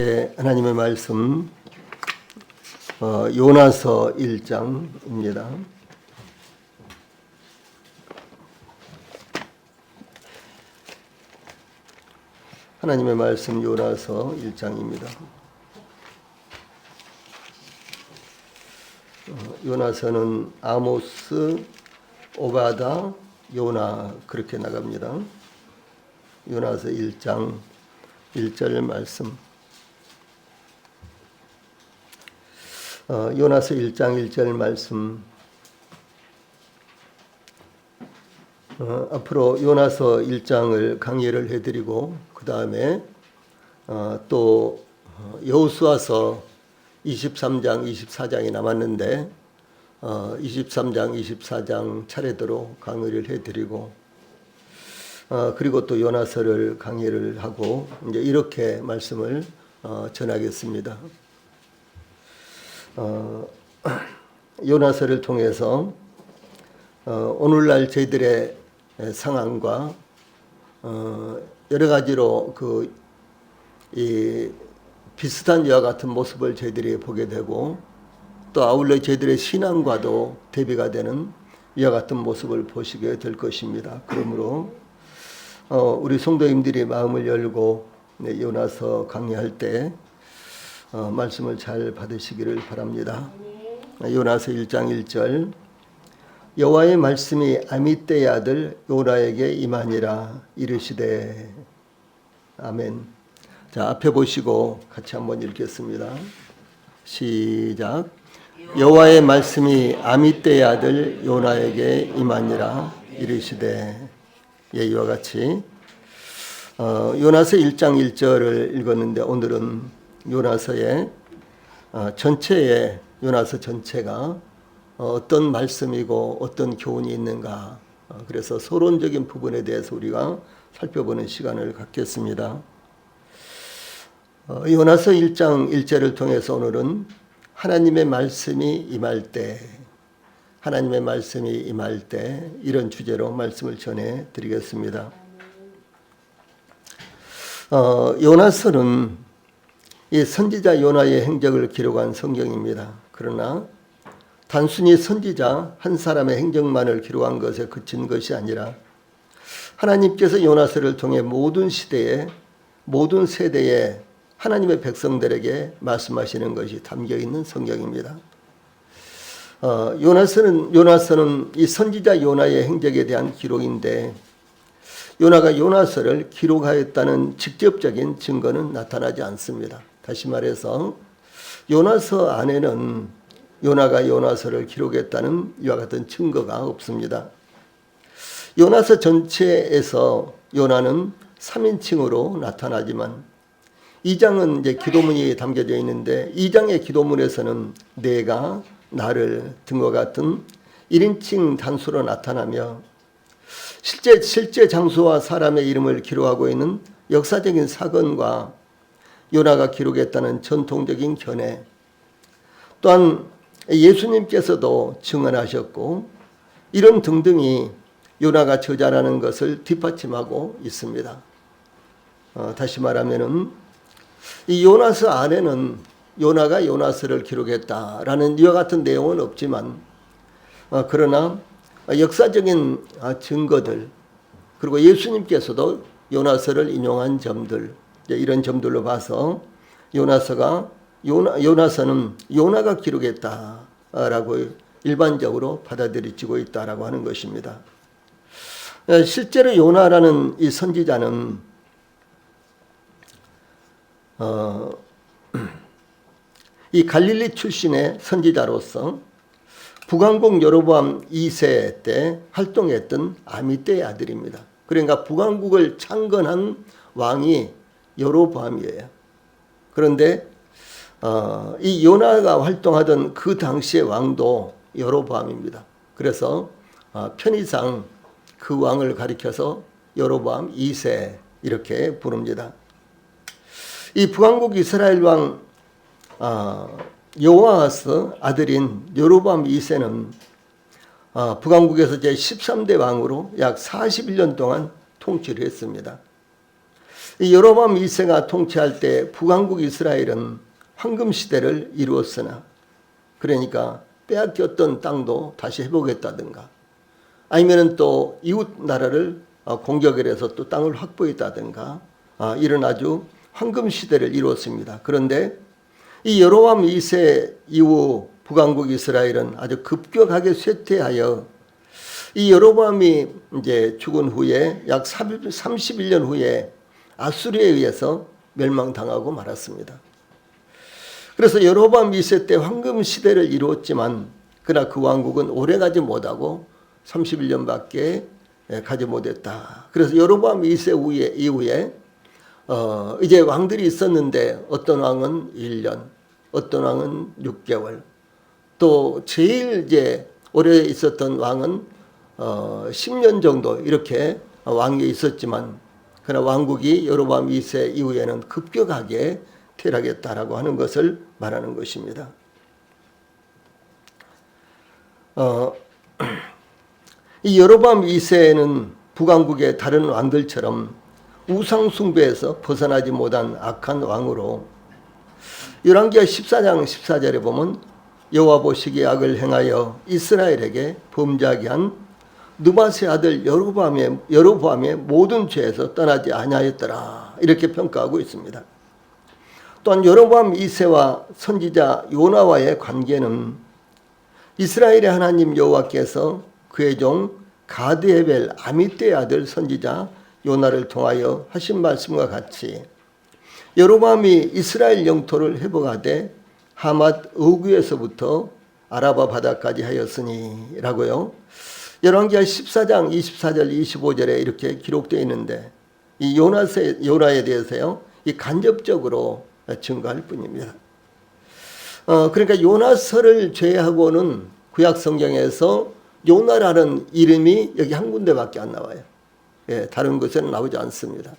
하나님의 말씀 요나서 1장입니다. 하나님의 말씀 요나서 1장입니다. 요나서는 아모스, 오바다, 요나 그렇게 나갑니다. 요나서 1장 1절 말씀. 요나서 1장 1절 말씀. 앞으로 요나서 1장을 강의를 해드리고 그 다음에 또 여호수아서 23장 24장이 남았는데 23장 24장 차례대로 강의를 해드리고 그리고 또 요나서를 강의를 하고 이제 이렇게 말씀을 전하겠습니다. 요나서를 통해서 오늘날 저희들의 상황과 여러 가지로 이 비슷한 이와 같은 모습을 저희들이 보게 되고 또 아울러 저희들의 신앙과도 대비가 되는 이와 같은 모습을 보시게 될 것입니다. 그러므로 우리 성도님들이 마음을 열고 요나서 강의할 때 말씀을 잘 받으시기를 바랍니다. 요나서 1장 1절. 여호와의 말씀이 아미떼의 아들 요나에게 임하니라 이르시되. 아멘. 자, 앞에 보시고 같이 한번 읽겠습니다. 시작. 여호와의 말씀이 아미떼의 아들 요나에게 임하니라 이르시되. 예, 이와 같이 요나서 1장 1절을 읽었는데 오늘은 요나서의 전체의 요나서 전체가 어떤 말씀이고 어떤 교훈이 있는가, 그래서 서론적인 부분에 대해서 우리가 살펴보는 시간을 갖겠습니다. 요나서 1장 1절을 통해서 오늘은 하나님의 말씀이 임할 때, 하나님의 말씀이 임할 때 이런 주제로 말씀을 전해 드리겠습니다. 요나서는 이 선지자 요나의 행적을 기록한 성경입니다. 그러나 단순히 선지자 한 사람의 행적만을 기록한 것에 그친 것이 아니라 하나님께서 요나서를 통해 모든 시대에 모든 세대에 하나님의 백성들에게 말씀하시는 것이 담겨 있는 성경입니다. 요나서는 이 선지자 요나의 행적에 대한 기록인데 요나가 요나서를 기록하였다는 직접적인 증거는 나타나지 않습니다. 다시 말해서 요나서 안에는 요나가 요나서를 기록했다는 이와 같은 증거가 없습니다. 요나서 전체에서 요나는 3인칭으로 나타나지만 2장은 이제 기도문이 담겨져 있는데 2장의 기도문에서는 내가 나를 등과 같은 1인칭 단수로 나타나며 실제 장소와 사람의 이름을 기록하고 있는 역사적인 사건과 요나가 기록했다는 전통적인 견해, 또한 예수님께서도 증언하셨고 이런 등등이 요나가 저자라는 것을 뒷받침하고 있습니다. 다시 말하면은 이 요나서 안에는 요나가 요나서를 기록했다라는 이와 같은 내용은 없지만 그러나 역사적인 증거들 그리고 예수님께서도 요나서를 인용한 점들, 이런 점들로 봐서 요나서는 요나가 기록했다라고 일반적으로 받아들여지고 있다라고 하는 것입니다. 실제로 요나라는 이 선지자는 이 갈릴리 출신의 선지자로서 북왕국 여로보암 2세 때 활동했던 아미떼의 아들입니다. 그러니까 북왕국을 창건한 왕이 여로보암이에요. 그런데 이 요나가 활동하던 그 당시의 왕도 여로보암입니다. 그래서 편의상 그 왕을 가리켜서 여로보암 2세 이렇게 부릅니다. 이 북왕국 이스라엘 왕 여호아스 아들인 여로보암 2세는 북왕국에서 제13대 왕으로 약 41년 동안 통치를 했습니다. 이 여로보암 2세가 통치할 때 북왕국 이스라엘은 황금 시대를 이루었으나, 그러니까 빼앗겼던 땅도 다시 회복했다든가, 아니면은 또 이웃 나라를 공격을 해서 또 땅을 확보했다든가, 이런 아주 황금 시대를 이루었습니다. 그런데 이 여로보암 2세 이후 북왕국 이스라엘은 아주 급격하게 쇠퇴하여, 이 여로보암이 이제 죽은 후에 약 31년 후에 아수르에 의해서 멸망당하고 말았습니다. 그래서 여로보암 2세 때 황금 시대를 이루었지만, 그러나 그 왕국은 오래가지 못하고 31년밖에 가지 못했다. 그래서 여로보암 2세 이후에 이제 왕들이 있었는데, 어떤 왕은 1년, 어떤 왕은 6개월, 또 제일 이제 오래 있었던 왕은 10년 정도 이렇게 왕이 있었지만, 그러나 왕국이 여로보암 2세 이후에는 급격하게 퇴락했다라고 하는 것을 말하는 것입니다. 이 여로보암 2세는 북왕국의 다른 왕들처럼 우상 숭배에서 벗어나지 못한 악한 왕으로, 열왕기하 14장 14절에 보면 여호와 보시기에 악을 행하여 이스라엘에게 범죄하게 한 느바세 아들 여로보암의 모든 죄에서 떠나지 아니하였더라, 이렇게 평가하고 있습니다. 또한 여로보암 2세와 선지자 요나와의 관계는 이스라엘의 하나님 여호와께서 그의 종 가드헤벨 아미떼의 아들 선지자 요나를 통하여 하신 말씀과 같이 여로보암이 이스라엘 영토를 회복하되 하맛 어구에서부터 아라바 바다까지 하였으니 라고요. 열왕기하 14장 24절 25절에 이렇게 기록되어 있는데, 이 요나에 대해서요, 이 간접적으로 증거할 뿐입니다. 그러니까 요나서를 제외하고는 구약 성경에서 요나라는 이름이 여기 한 군데밖에 안 나와요. 다른 곳에는 나오지 않습니다.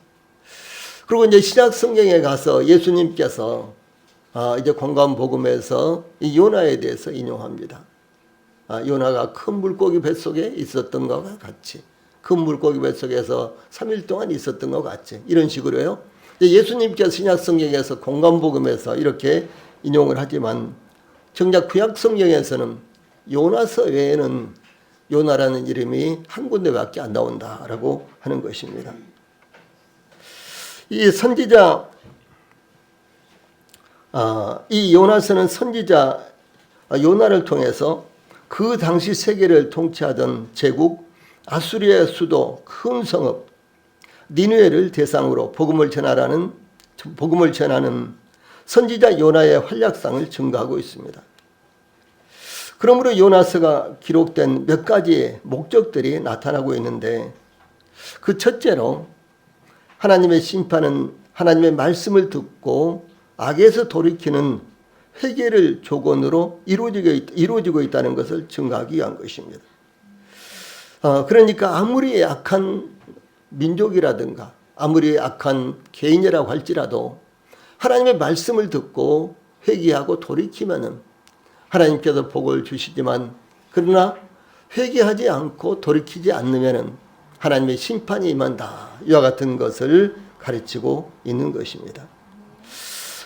그리고 이제 신약 성경에 가서 예수님께서 이제 공감복음에서 이 요나에 대해서 인용합니다. 요나가 큰 물고기 뱃속에 있었던 것과 같이, 큰 물고기 뱃속에서 3일 동안 있었던 것 같이, 이런 식으로요. 예수님께서 신약 성경에서 공감복음에서 이렇게 인용을 하지만, 정작 구약 성경에서는 요나서 외에는 요나라는 이름이 한 군데밖에 안 나온다라고 하는 것입니다. 이 선지자, 이 요나서는 선지자 요나를 통해서 그 당시 세계를 통치하던 제국 아수리아의 수도 큰 성읍 니느웨를 대상으로 복음을 전하는 선지자 요나의 활약상을 증거하고 있습니다. 그러므로 요나서가 기록된 몇 가지의 목적들이 나타나고 있는데, 그 첫째로 하나님의 심판은 하나님의 말씀을 듣고 악에서 돌이키는 회개를 조건으로 이루어지고 있다는 것을 증거하기 위한 것입니다. 그러니까 아무리 악한 민족이라든가 아무리 악한 개인이라고 할지라도 하나님의 말씀을 듣고 회개하고 돌이키면은 하나님께서 복을 주시지만, 그러나 회개하지 않고 돌이키지 않으면은 하나님의 심판이 임한다, 이와 같은 것을 가르치고 있는 것입니다.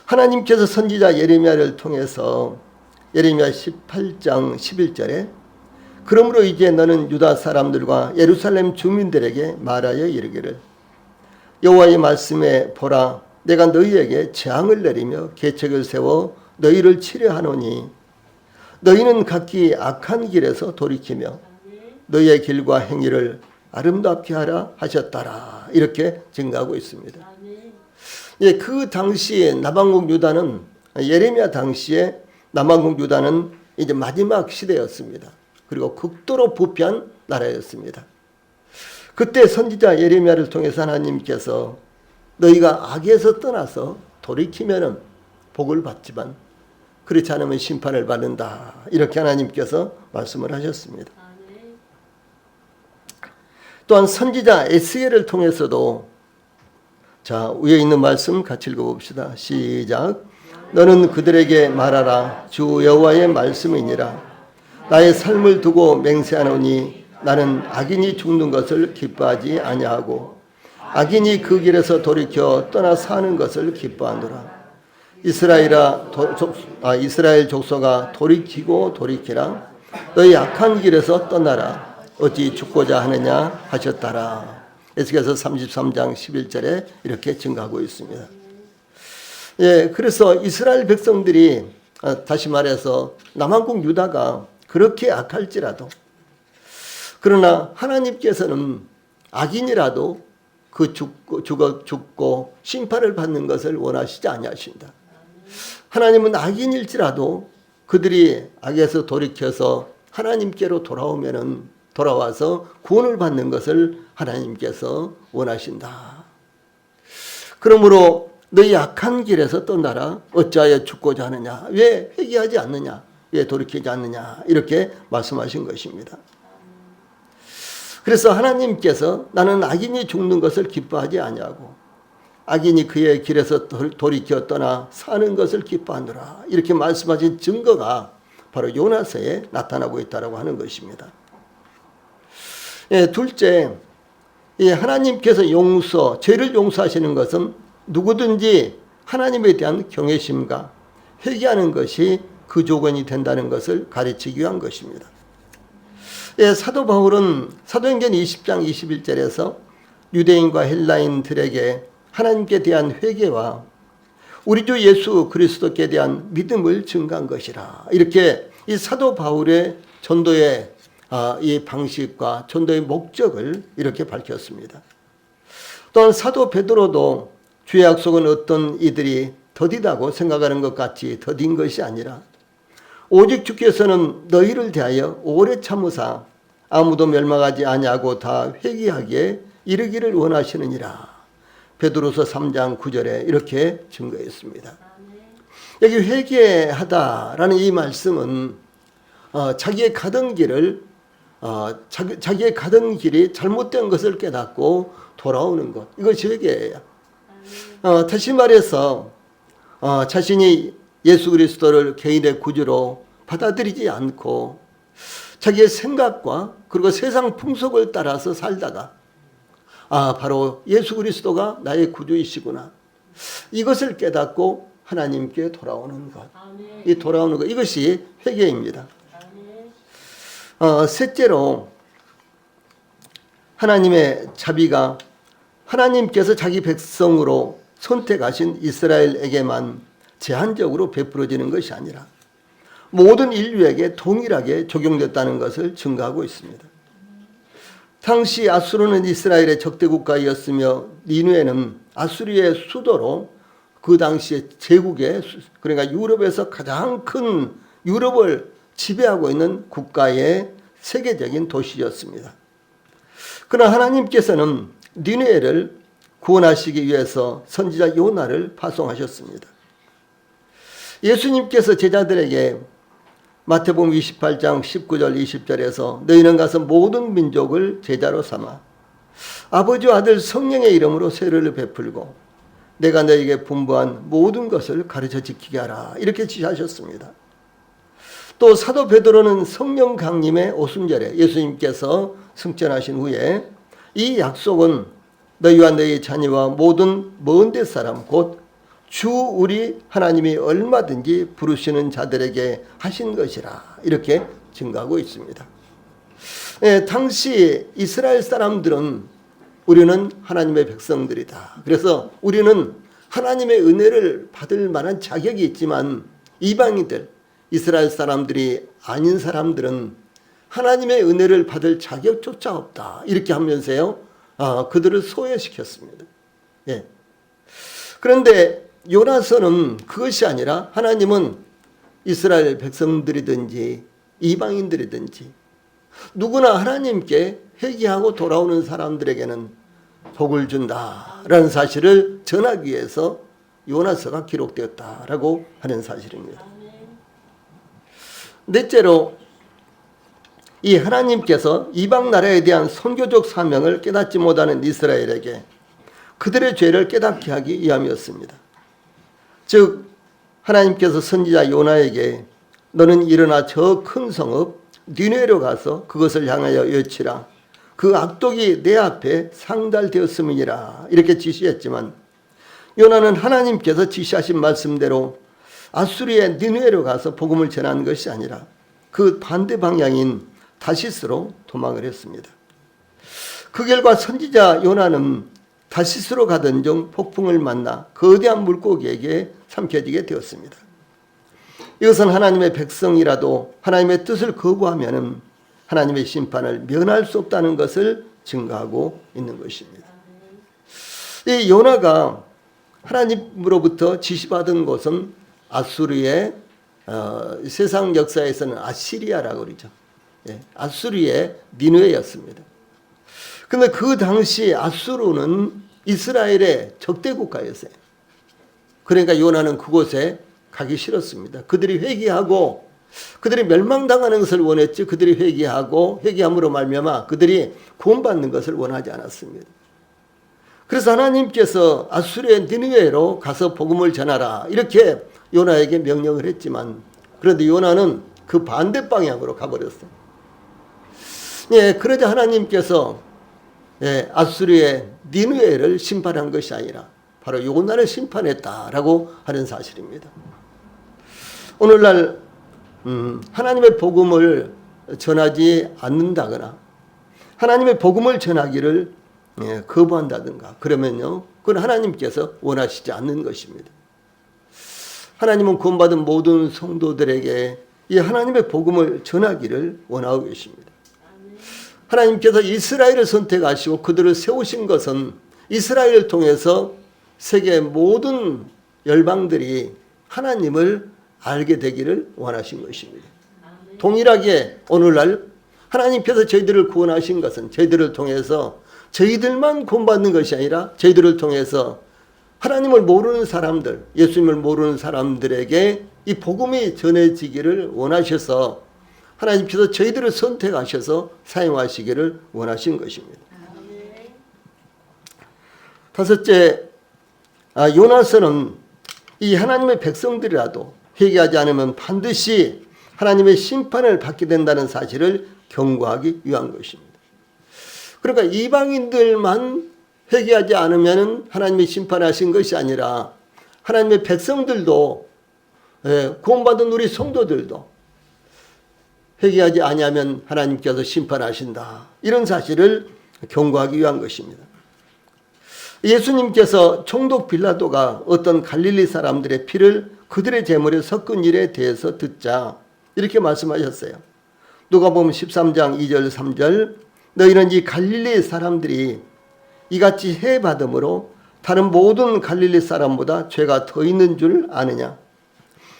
하나님께서 선지자 예레미야를 통해서 예레미야 18장 11절에 그러므로 이제 너는 유다 사람들과 예루살렘 주민들에게 말하여 이르기를, 여호와의 말씀에 보라, 내가 너희에게 재앙을 내리며 계책을 세워 너희를 치려하노니 너희는 각기 악한 길에서 돌이키며 너희의 길과 행위를 아름답게 하라 하셨다라, 이렇게 증가하고 있습니다. 그 당시에 남왕국 유다는, 예레미야 당시에 남왕국 유다는 이제 마지막 시대였습니다. 그리고 극도로 부패한 나라였습니다. 그때 선지자 예레미야를 통해서 하나님께서 너희가 악에서 떠나서 돌이키면은 복을 받지만 그렇지 않으면 심판을 받는다, 이렇게 하나님께서 말씀을 하셨습니다. 또한 선지자 에스겔을 통해서도, 자, 위에 있는 말씀 같이 읽어봅시다. 시작. 너는 그들에게 말하라. 주 여호와의 말씀이니라. 나의 삶을 두고 맹세하노니 나는 악인이 죽는 것을 기뻐하지 아니하고 악인이 그 길에서 돌이켜 떠나 사는 것을 기뻐하노라. 이스라엘 족속아 돌이키고 돌이키라. 너희 악한 길에서 떠나라. 어찌 죽고자 하느냐 하셨다라. 에스겔서 33장 11절에 이렇게 증가하고 있습니다. 예, 그래서 이스라엘 백성들이 다시 말해서 남한국 유다가 그렇게 악할지라도, 그러나 하나님께서는 악인이라도 그 죽고 심판을 받는 것을 원하시지 아니하신다. 하나님은 악인일지라도 그들이 악에서 돌이켜서 하나님께로 돌아와서 구원을 받는 것을 하나님께서 원하신다. 그러므로 너희 악한 길에서 떠나라. 어찌하여 죽고자 하느냐? 왜 회개하지 않느냐? 왜 돌이키지 않느냐? 이렇게 말씀하신 것입니다. 그래서 하나님께서 나는 악인이 죽는 것을 기뻐하지 아니하고 악인이 그의 길에서 돌이켜 떠나 사는 것을 기뻐하노라. 이렇게 말씀하신 증거가 바로 요나서에 나타나고 있다고 하는 것입니다. 예, 둘째, 하나님께서 죄를 용서하시는 것은 누구든지 하나님에 대한 경외심과 회개하는 것이 그 조건이 된다는 것을 가르치기 위한 것입니다. 예, 사도 바울은 사도행전 20장 21절에서 유대인과 헬라인들에게 하나님께 대한 회개와 우리 주 예수 그리스도께 대한 믿음을 증가한 것이라. 이렇게 이 사도 바울의 전도의 이 방식과 전도의 목적을 이렇게 밝혔습니다. 또한 사도 베드로도 주의 약속은 어떤 이들이 더디다고 생각하는 것 같이 더딘 것이 아니라 오직 주께서는 너희를 대하여 오래 참으사 아무도 멸망하지 아니하고 다 회개하기에 이르기를 원하시느니라. 베드로서 3장 9절에 이렇게 증거했습니다. 여기 회개하다라는 이 말씀은 자기의 가던 길이 잘못된 것을 깨닫고 돌아오는 것, 이것이 회개예요. 다시 말해서 자신이 예수 그리스도를 개인의 구주로 받아들이지 않고 자기의 생각과 그리고 세상 풍속을 따라서 살다가 바로 예수 그리스도가 나의 구주이시구나, 이것을 깨닫고 하나님께 돌아오는 것, 이 돌아오는 것, 이것이 회개입니다. 셋째로 하나님의 자비가 하나님께서 자기 백성으로 선택하신 이스라엘에게만 제한적으로 베풀어지는 것이 아니라 모든 인류에게 동일하게 적용됐다는 것을 증거하고 있습니다. 당시 아수르는 이스라엘의 적대 국가였으며 니느웨는 아수리의 수도로 그 당시에 제국의, 그러니까 유럽에서 가장 큰, 유럽을 지배하고 있는 국가의 세계적인 도시였습니다. 그러나 하나님께서는 니느웨를 구원하시기 위해서 선지자 요나를 파송하셨습니다. 예수님께서 제자들에게 마태복음 28장 19절 20절에서 너희는 가서 모든 민족을 제자로 삼아 아버지와 아들 성령의 이름으로 세례를 베풀고 내가 너희에게 분부한 모든 것을 가르쳐 지키게 하라, 이렇게 지시하셨습니다. 또 사도 베드로는 성령 강림의 오순절에 예수님께서 승천하신 후에 이 약속은 너희와 너희 자녀와 모든 먼 데 사람 곧 주 우리 하나님이 얼마든지 부르시는 자들에게 하신 것이라, 이렇게 증거하고 있습니다. 당시 이스라엘 사람들은 우리는 하나님의 백성들이다. 그래서 우리는 하나님의 은혜를 받을 만한 자격이 있지만 이방인들, 이스라엘 사람들이 아닌 사람들은 하나님의 은혜를 받을 자격조차 없다, 이렇게 하면서요 그들을 소외시켰습니다. 예. 그런데 요나서는 그것이 아니라 하나님은 이스라엘 백성들이든지 이방인들이든지 누구나 하나님께 회개하고 돌아오는 사람들에게는 복을 준다라는 사실을 전하기 위해서 요나서가 기록되었다라고 하는 사실입니다. 넷째로 이 하나님께서 이방 나라에 대한 선교적 사명을 깨닫지 못하는 이스라엘에게 그들의 죄를 깨닫게 하기 위함이었습니다. 즉 하나님께서 선지자 요나에게 너는 일어나 저 큰 성읍 니느웨로 가서 그것을 향하여 외치라. 그 악독이 내 앞에 상달되었음이니라 이렇게 지시했지만 요나는 하나님께서 지시하신 말씀대로 아수리의 니느웨로 가서 복음을 전한 것이 아니라 그 반대 방향인 다시스로 도망을 했습니다. 그 결과 선지자 요나는 다시스로 가던 중 폭풍을 만나 거대한 물고기에게 삼켜지게 되었습니다. 이것은 하나님의 백성이라도 하나님의 뜻을 거부하면 하나님의 심판을 면할 수 없다는 것을 증거하고 있는 것입니다. 이 요나가 하나님으로부터 지시받은 곳은 아수르의 세상 역사에서는 아시리아라고 그러죠. 아수르의 니느웨였습니다. 그런데 그 당시 아수르는 이스라엘의 적대 국가였어요. 그러니까 요나는 그곳에 가기 싫었습니다. 그들이 회개하고 그들이 멸망당하는 것을 원했지 그들이 회개하고 회개함으로 말미암아 그들이 구원받는 것을 원하지 않았습니다. 그래서 하나님께서 아수르의 니느웨로 가서 복음을 전하라 이렇게 요나에게 명령을 했지만 그런데 요나는 그 반대 방향으로 가버렸어요. 그러자 하나님께서 아수르의 니느웨를 심판한 것이 아니라 바로 요나를 심판했다라고 하는 사실입니다. 오늘날 하나님의 복음을 전하지 않는다거나 하나님의 복음을 전하기를 거부한다든가 그러면요 그건 하나님께서 원하시지 않는 것입니다. 하나님은 구원받은 모든 성도들에게 이 하나님의 복음을 전하기를 원하고 계십니다. 하나님께서 이스라엘을 선택하시고 그들을 세우신 것은 이스라엘을 통해서 세계 모든 열방들이 하나님을 알게 되기를 원하신 것입니다. 동일하게 오늘날 하나님께서 저희들을 구원하신 것은 저희들을 통해서 저희들만 구원받는 것이 아니라 저희들을 통해서 하나님을 모르는 사람들, 예수님을 모르는 사람들에게 이 복음이 전해지기를 원하셔서 하나님께서 저희들을 선택하셔서 사용하시기를 원하신 것입니다. 다섯째, 요나서는 이 하나님의 백성들이라도 회개하지 않으면 반드시 하나님의 심판을 받게 된다는 사실을 경고하기 위한 것입니다. 그러니까 이방인들만 회개하지 않으면 하나님의 심판하신 것이 아니라 하나님의 백성들도 구원받은 우리 성도들도 회개하지 아니하면 하나님께서 심판하신다. 이런 사실을 경고하기 위한 것입니다. 예수님께서 총독 빌라도가 어떤 갈릴리 사람들의 피를 그들의 제물에 섞은 일에 대해서 듣자 이렇게 말씀하셨어요. 누가복음 13장 2절 3절 너희는 이 갈릴리 사람들이 이같이 해받음으로 다른 모든 갈릴리 사람보다 죄가 더 있는 줄 아느냐.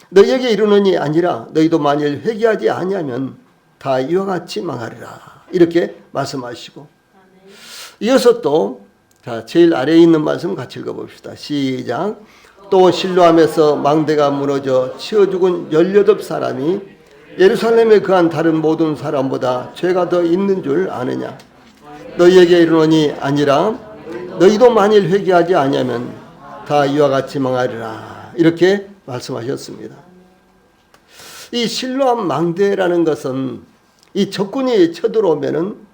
너희에게 이르노니 아니라 너희도 만일 회개하지 아니하면 다 이와 같이 망하리라. 이렇게 말씀하시고 이어서 또 제일 아래에 있는 말씀 같이 읽어봅시다. 시작. 또 실로암에서 망대가 무너져 치어 죽은 18사람이 예루살렘에 거한 다른 모든 사람보다 죄가 더 있는 줄 아느냐. 너희에게 이르노니 아니라 너희도 만일 회개하지 아니하면 다 이와 같이 망하리라. 이렇게 말씀하셨습니다. 이 실로암 망대라는 것은 이 적군이 쳐들어오면은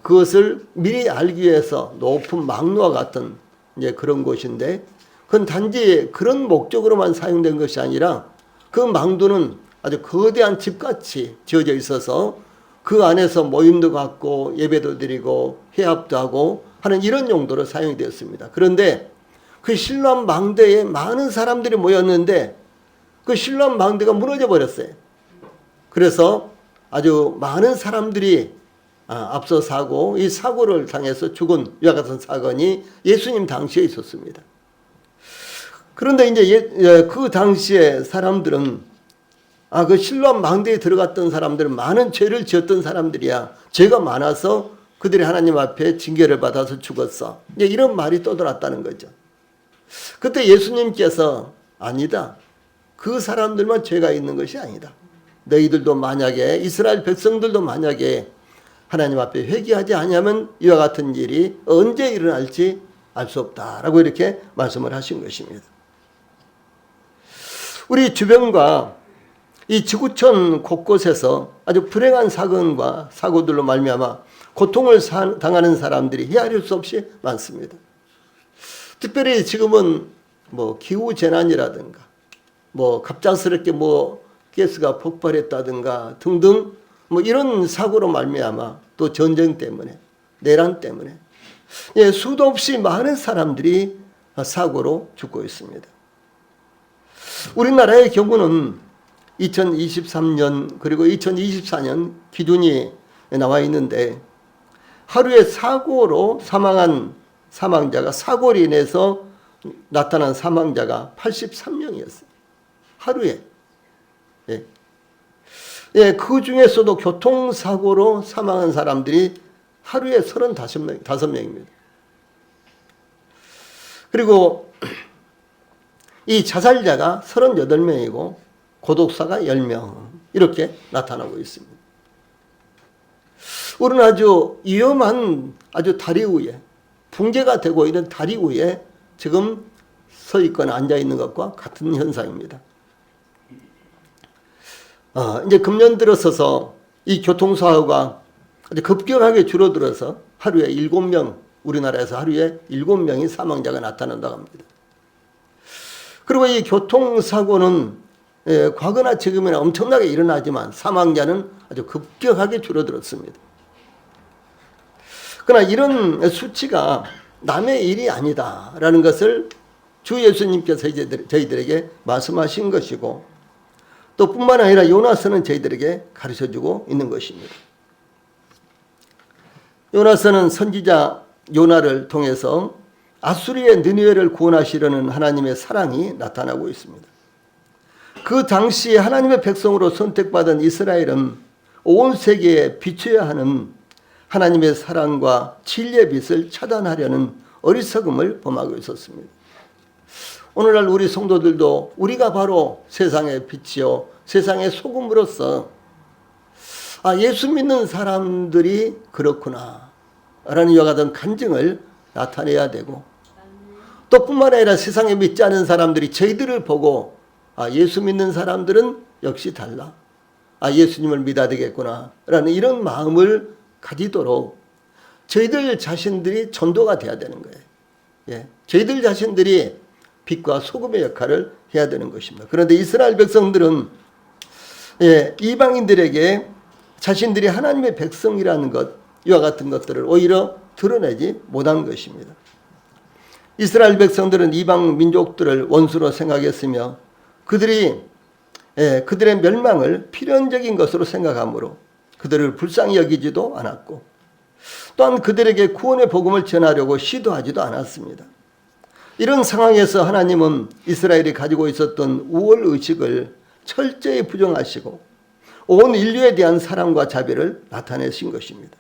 그것을 미리 알기 위해서 높은 망루와 같은 이제 그런 곳인데 그건 단지 그런 목적으로만 사용된 것이 아니라 그 망두는 아주 거대한 집같이 지어져 있어서 그 안에서 모임도 갖고 예배도 드리고 회합도 하고 하는 이런 용도로 사용이 되었습니다. 그런데 그 실로암 망대에 많은 사람들이 모였는데 그 실로암 망대가 무너져 버렸어요. 그래서 아주 많은 사람들이 앞서 사고 이 사고를 당해서 죽은 이와 같은 사건이 예수님 당시에 있었습니다. 그런데 이제 그 당시에 사람들은 그 실로암 망대에 들어갔던 사람들은 많은 죄를 지었던 사람들이야. 죄가 많아서 그들이 하나님 앞에 징계를 받아서 죽었어. 이제 이런 말이 떠돌았다는 거죠. 그때 예수님께서 아니다. 그 사람들만 죄가 있는 것이 아니다. 너희들도 만약에 이스라엘 백성들도 만약에 하나님 앞에 회개하지 아니하면 이와 같은 일이 언제 일어날지 알 수 없다라고 이렇게 말씀을 하신 것입니다. 우리 주변과 이 지구촌 곳곳에서 아주 불행한 사건과 사고들로 말미암아 고통을 당하는 사람들이 헤아릴 수 없이 많습니다. 특별히 지금은 뭐 기후 재난이라든가 뭐 갑작스럽게 뭐 가스가 폭발했다든가 등등 뭐 이런 사고로 말미암아 또 전쟁 때문에 내란 때문에 수도 없이 많은 사람들이 사고로 죽고 있습니다. 우리나라의 경우는 2023년 그리고 2024년 기준이 나와 있는데 하루에 사고로 사망한 사망자가 사고로 인해서 나타난 사망자가 83명이었어요. 하루에. 그 중에서도 교통사고로 사망한 사람들이 하루에 35명입니다. 그리고 이 자살자가 38명이고 고독사가 10명 이렇게 나타나고 있습니다. 우리는 아주 위험한 아주 다리 위에 붕괴가 되고 있는 다리 위에 지금 서 있거나 앉아 있는 것과 같은 현상입니다. 이제 금년 들어서서 이 교통사고가 아주 급격하게 줄어들어서 하루에 7명, 우리나라에서 하루에 7명이 사망자가 나타난다고 합니다. 그리고 이 교통사고는 과거나 지금이나 엄청나게 일어나지만 사망자는 아주 급격하게 줄어들었습니다. 그러나 이런 수치가 남의 일이 아니다라는 것을 주 예수님께서 저희들에게 말씀하신 것이고 또 뿐만 아니라 요나서는 저희들에게 가르쳐주고 있는 것입니다. 요나서는 선지자 요나를 통해서 아수리의 느느웨를 구원하시려는 하나님의 사랑이 나타나고 있습니다. 그 당시에 하나님의 백성으로 선택받은 이스라엘은 온 세계에 비춰야 하는 하나님의 사랑과 진리의 빛을 차단하려는 어리석음을 범하고 있었습니다. 오늘날 우리 성도들도 우리가 바로 세상의 빛이요 세상의 소금으로서 예수 믿는 사람들이 그렇구나 라는 이와 같은 간증을 나타내야 되고 또 뿐만 아니라 세상에 믿지 않은 사람들이 저희들을 보고 예수 믿는 사람들은 역시 달라. 예수님을 믿어야 되겠구나 라는 이런 마음을 가지도록 저희들 자신들이 전도가 돼야 되는 거예요. 저희들 자신들이 빛과 소금의 역할을 해야 되는 것입니다. 그런데 이스라엘 백성들은 이방인들에게 자신들이 하나님의 백성이라는 것, 이와 같은 것들을 오히려 드러내지 못한 것입니다. 이스라엘 백성들은 이방 민족들을 원수로 생각했으며 그들의 멸망을 필연적인 것으로 생각하므로 그들을 불쌍히 여기지도 않았고 또한 그들에게 구원의 복음을 전하려고 시도하지도 않았습니다. 이런 상황에서 하나님은 이스라엘이 가지고 있었던 우월의식을 철저히 부정하시고 온 인류에 대한 사랑과 자비를 나타내신 것입니다.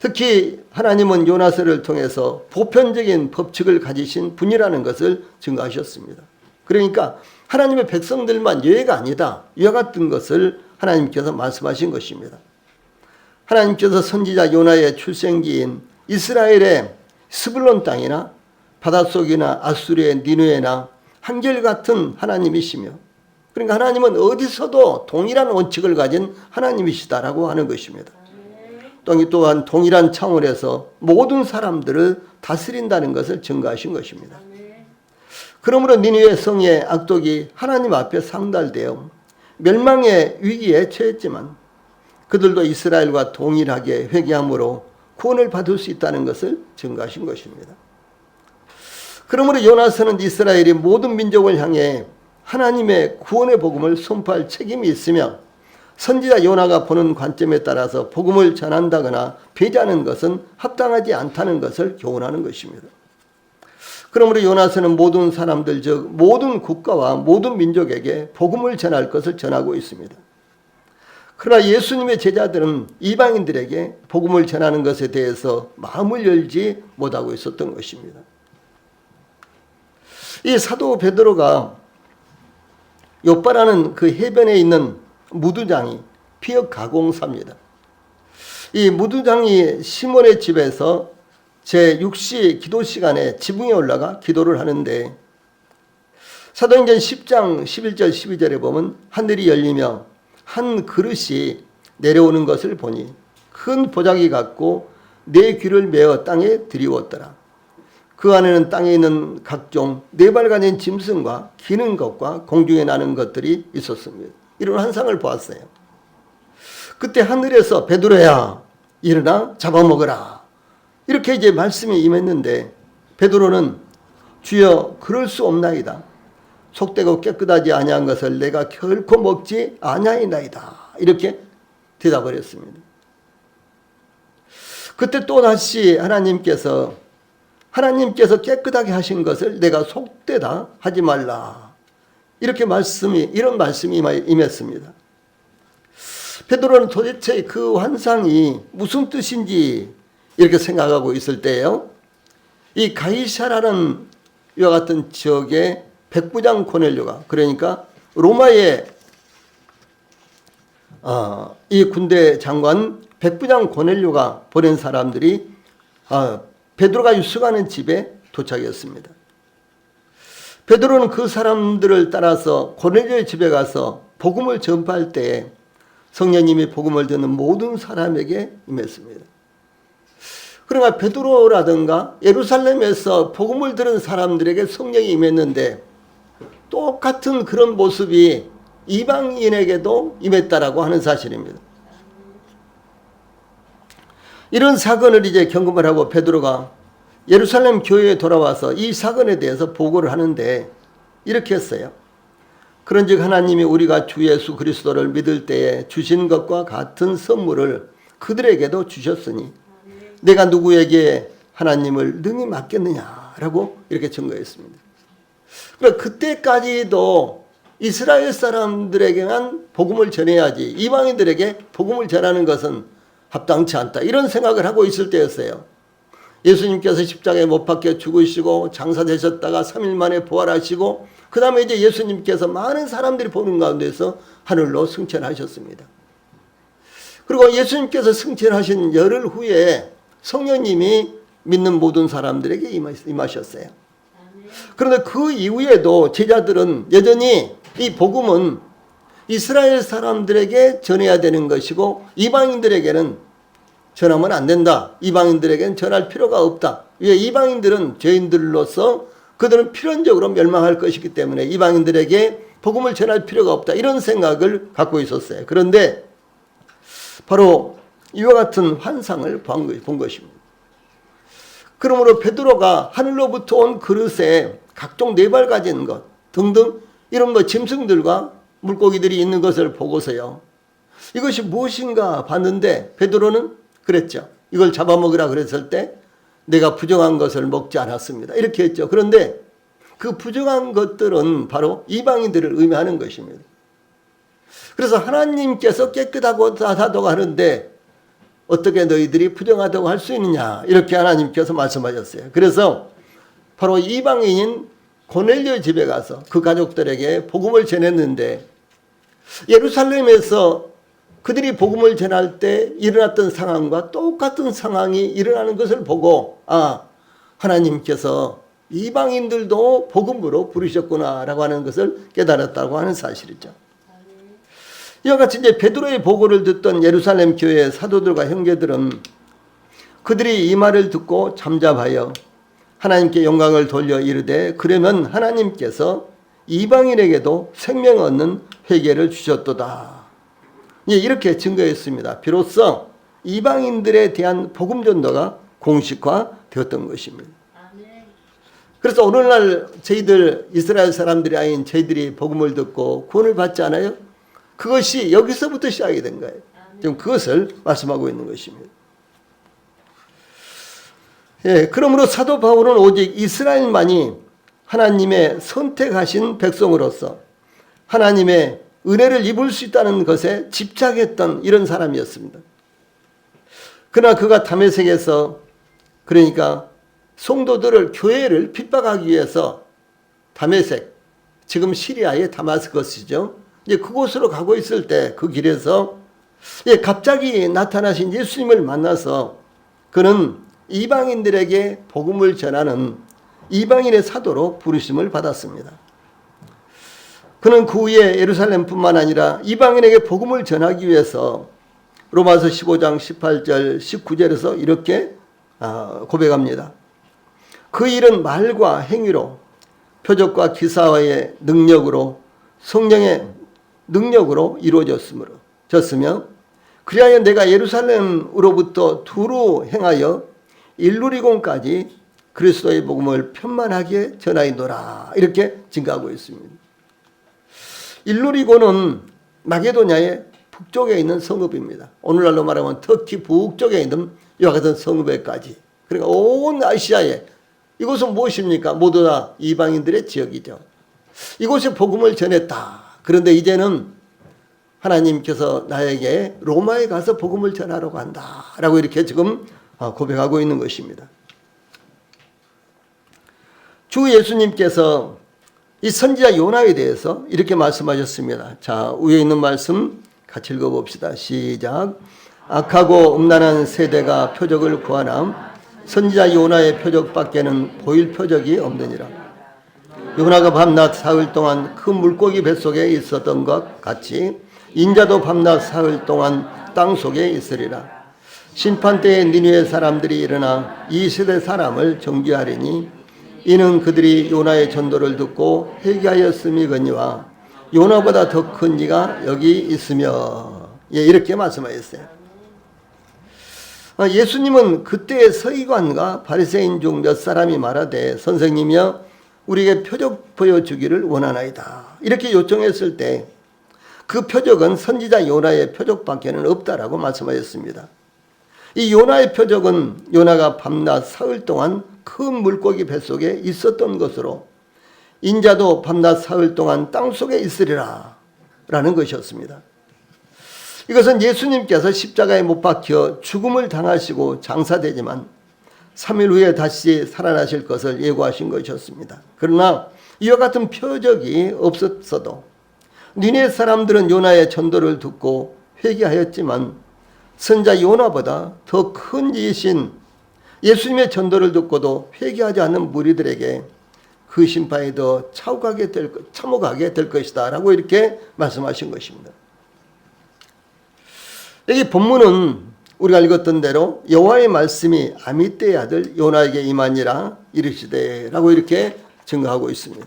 특히 하나님은 요나서를 통해서 보편적인 법칙을 가지신 분이라는 것을 증거하셨습니다. 그러니까 하나님의 백성들만 예외가 아니다. 이와 같은 것을 하나님께서 말씀하신 것입니다. 하나님께서 선지자 요나의 출생지인 이스라엘의 스불론 땅이나 바닷속이나 아수리의 니느웨나 한결같은 하나님이시며 그러니까 하나님은 어디서도 동일한 원칙을 가진 하나님이시다라고 하는 것입니다. 또한 동일한 차원에서 모든 사람들을 다스린다는 것을 증거하신 것입니다. 그러므로 니느웨 성의 악독이 하나님 앞에 상달되어 멸망의 위기에 처했지만 그들도 이스라엘과 동일하게 회개함으로 구원을 받을 수 있다는 것을 증거하신 것입니다. 그러므로 요나서는 이스라엘이 모든 민족을 향해 하나님의 구원의 복음을 선포할 책임이 있으며 선지자 요나가 보는 관점에 따라서 복음을 전한다거나 배제하는 것은 합당하지 않다는 것을 교훈하는 것입니다. 그러므로 요나서는 모든 사람들 즉 모든 국가와 모든 민족에게 복음을 전할 것을 전하고 있습니다. 그러나 예수님의 제자들은 이방인들에게 복음을 전하는 것에 대해서 마음을 열지 못하고 있었던 것입니다. 이 사도 베드로가 요빠라는 그 해변에 있는 무두장이 피역 가공사입니다. 이 무두장이 시몬의 집에서 제6시 기도 시간에 지붕에 올라가 기도를 하는데 사도행전 10장 11절 12절에 보면 하늘이 열리며 한 그릇이 내려오는 것을 보니 큰 보자기 같고 네 귀를 메어 땅에 들이웠더라. 그 안에는 땅에 있는 각종 네 발 가진 짐승과 기는 것과 공중에 나는 것들이 있었습니다. 이런 환상을 보았어요. 그때 하늘에서 베드로야 일어나 잡아먹어라. 이렇게 이제 말씀이 임했는데 베드로는 주여 그럴 수 없나이다. 속되고 깨끗하지 아니한 것을 내가 결코 먹지 아니하이나이다. 이렇게 대답을 했습니다. 그때 또다시 하나님께서 깨끗하게 하신 것을 내가 속되다 하지 말라. 이런 말씀이 임했습니다. 베드로는 도대체 그 환상이 무슨 뜻인지 이렇게 생각하고 있을 때예요. 이 가이사라는 이와 같은 지역의 백부장 고넬료가, 그러니까 로마의 이 군대 장관 백부장 고넬료가 보낸 사람들이 베드로가 유숙하는 집에 도착했습니다. 베드로는 그 사람들을 따라서 고넬료의 집에 가서 복음을 전파할 때에 성령님이 복음을 듣는 모든 사람에게 임했습니다. 그러나 베드로라든가 예루살렘에서 복음을 들은 사람들에게 성령이 임했는데 똑같은 그런 모습이 이방인에게도 임했다라고 하는 사실입니다. 이런 사건을 이제 경험을 하고 베드로가 예루살렘 교회에 돌아와서 이 사건에 대해서 보고를 하는데 이렇게 했어요. 그런즉 하나님이 우리가 주 예수 그리스도를 믿을 때에 주신 것과 같은 선물을 그들에게도 주셨으니 내가 누구에게 하나님을 능히 맡겠느냐라고 이렇게 증거했습니다. 그러니까 그때까지도 이스라엘 사람들에게만 복음을 전해야지 이방인들에게 복음을 전하는 것은 합당치 않다. 이런 생각을 하고 있을 때였어요. 예수님께서 십자가에 못 박혀 죽으시고 장사되셨다가 3일 만에 부활하시고 그 다음에 이제 예수님께서 많은 사람들이 보는 가운데서 하늘로 승천하셨습니다. 그리고 예수님께서 승천하신 열흘 후에 성령님이 믿는 모든 사람들에게 임하셨어요. 그런데 그 이후에도 제자들은 여전히 이 복음은 이스라엘 사람들에게 전해야 되는 것이고 이방인들에게는 전하면 안 된다. 이방인들에게는 전할 필요가 없다. 왜? 이방인들은 죄인들로서 그들은 필연적으로 멸망할 것이기 때문에 이방인들에게 복음을 전할 필요가 없다. 이런 생각을 갖고 있었어요. 그런데 바로 이와 같은 환상을 본 것입니다. 그러므로 베드로가 하늘로부터 온 그릇에 각종 네 발 가진 것 등등 이런 짐승들과 물고기들이 있는 것을 보고서요. 이것이 무엇인가 봤는데 베드로는 그랬죠. 이걸 잡아먹으라 그랬을 때 내가 부정한 것을 먹지 않았습니다. 이렇게 했죠. 그런데 그 부정한 것들은 바로 이방인들을 의미하는 것입니다. 그래서 하나님께서 깨끗하고 하다고 하는데 어떻게 너희들이 부정하다고 할 수 있느냐 이렇게 하나님께서 말씀하셨어요. 그래서 바로 이방인인 고넬료 집에 가서 그 가족들에게 복음을 전했는데 예루살렘에서 그들이 복음을 전할 때 일어났던 상황과 똑같은 상황이 일어나는 것을 보고 하나님께서 이방인들도 복음으로 부르셨구나라고 하는 것을 깨달았다고 하는 사실이죠. 이와 같이 이제 베드로의 보고를 듣던 예루살렘 교회의 사도들과 형제들은 그들이 이 말을 듣고 잠잠하여 하나님께 영광을 돌려 이르되 그러면 하나님께서 이방인에게도 생명 얻는 회개를 주셨도다. 이렇게 증거했습니다. 비로소 이방인들에 대한 복음 전도가 공식화되었던 것입니다. 그래서 오늘날 저희들 이스라엘 사람들이 아닌 저희들이 복음을 듣고 구원을 받지 않아요? 그것이 여기서부터 시작이 된 거예요. 지금 그것을 말씀하고 있는 것입니다. 그러므로 사도 바울은 오직 이스라엘만이 하나님의 선택하신 백성으로서 하나님의 은혜를 입을 수 있다는 것에 집착했던 이런 사람이었습니다. 그러나 그가 다메섹에서 그러니까 성도들을 교회를 핍박하기 위해서 다메섹, 지금 시리아의 다마스커스죠. 이제 그곳으로 가고 있을 때 그 길에서 갑자기 나타나신 예수님을 만나서 그는 이방인들에게 복음을 전하는 이방인의 사도로 부르심을 받았습니다. 그는 그 후에 예루살렘뿐만 아니라 이방인에게 복음을 전하기 위해서 로마서 15장 18절 19절에서 이렇게 고백합니다. 그 일은 말과 행위로 표적과 기사와의 능력으로 성령의 능력으로 이루어졌으며 그리하여 내가 예루살렘으로부터 두루 행하여 일루리곤까지 그리스도의 복음을 편만하게 전하이노라 이렇게 증가하고 있습니다. 일루리곤은 마게도냐의 북쪽에 있는 성읍입니다. 오늘날로 말하면 터키 북쪽에 있는 이와 같은 성읍에까지, 그러니까 온 아시아에, 이곳은 무엇입니까? 모두 다 이방인들의 지역이죠. 이곳에 복음을 전했다. 그런데 이제는 하나님께서 나에게 로마에 가서 복음을 전하라고 한다 라고 이렇게 지금 고백하고 있는 것입니다. 주 예수님께서 이 선지자 요나에 대해서 이렇게 말씀하셨습니다. 자, 위에 있는 말씀 같이 읽어봅시다. 시작. 악하고 음란한 세대가 표적을 구하나 선지자 요나의 표적밖에는 보일 표적이 없느니라. 요나가 밤낮 사흘 동안 큰 물고기 뱃속에 있었던 것 같이 인자도 밤낮 사흘 동안 땅 속에 있으리라. 심판때에 니느웨 사람들이 일어나 이 세대 사람을 정죄하리니 이는 그들이 요나의 전도를 듣고 회개하였음이거니와 요나보다 더 큰 이가 여기 있으며, 이렇게 말씀하셨어요. 예수님은 그때의 서기관과 바리새인 중 몇 사람이 말하되 선생님이여 우리에게 표적 보여주기를 원하나이다 이렇게 요청했을 때 그 표적은 선지자 요나의 표적밖에는 없다라고 말씀하셨습니다. 이 요나의 표적은 요나가 밤낮 사흘 동안 큰 물고기 뱃속에 있었던 것으로 인자도 밤낮 사흘 동안 땅속에 있으리라 라는 것이었습니다. 이것은 예수님께서 십자가에 못 박혀 죽음을 당하시고 장사되지만 3일 후에 다시 살아나실 것을 예고하신 것이었습니다. 그러나 이와 같은 표적이 없었어도 니네 사람들은 요나의 전도를 듣고 회개하였지만 선자 요나보다 더 큰 이신 예수님의 전도를 듣고도 회개하지 않는 무리들에게 그 심판이 더 참혹하게 될 것이다 라고 이렇게 말씀하신 것입니다. 여기 본문은 우리가 읽었던 대로 여호와의 말씀이 아미떼의 아들 요나에게 임하니라 이르시되 라고 이렇게 증거하고 있습니다.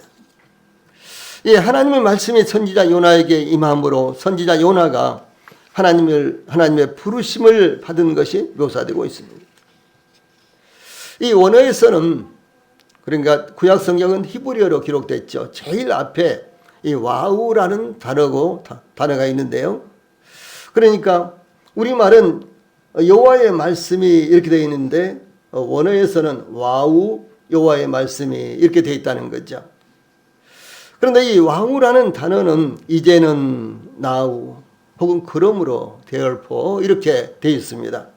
하나님의 말씀이 선지자 요나에게 임함으로 선지자 요나가 하나님의 부르심을 받은 것이 묘사되고 있습니다. 이 원어에서는, 그러니까 구약 성경은 히브리어로 기록됐죠. 제일 앞에 이 와우라는 단어가 있는데요. 그러니까 우리말은 여호와의 말씀이 이렇게 되어 있는데 원어에서는 와우 여호와의 말씀이 이렇게 되어 있다는 거죠. 그런데 이 와우라는 단어는 이제는 now 혹은 그러므로 therefore 이렇게 되어 있습니다.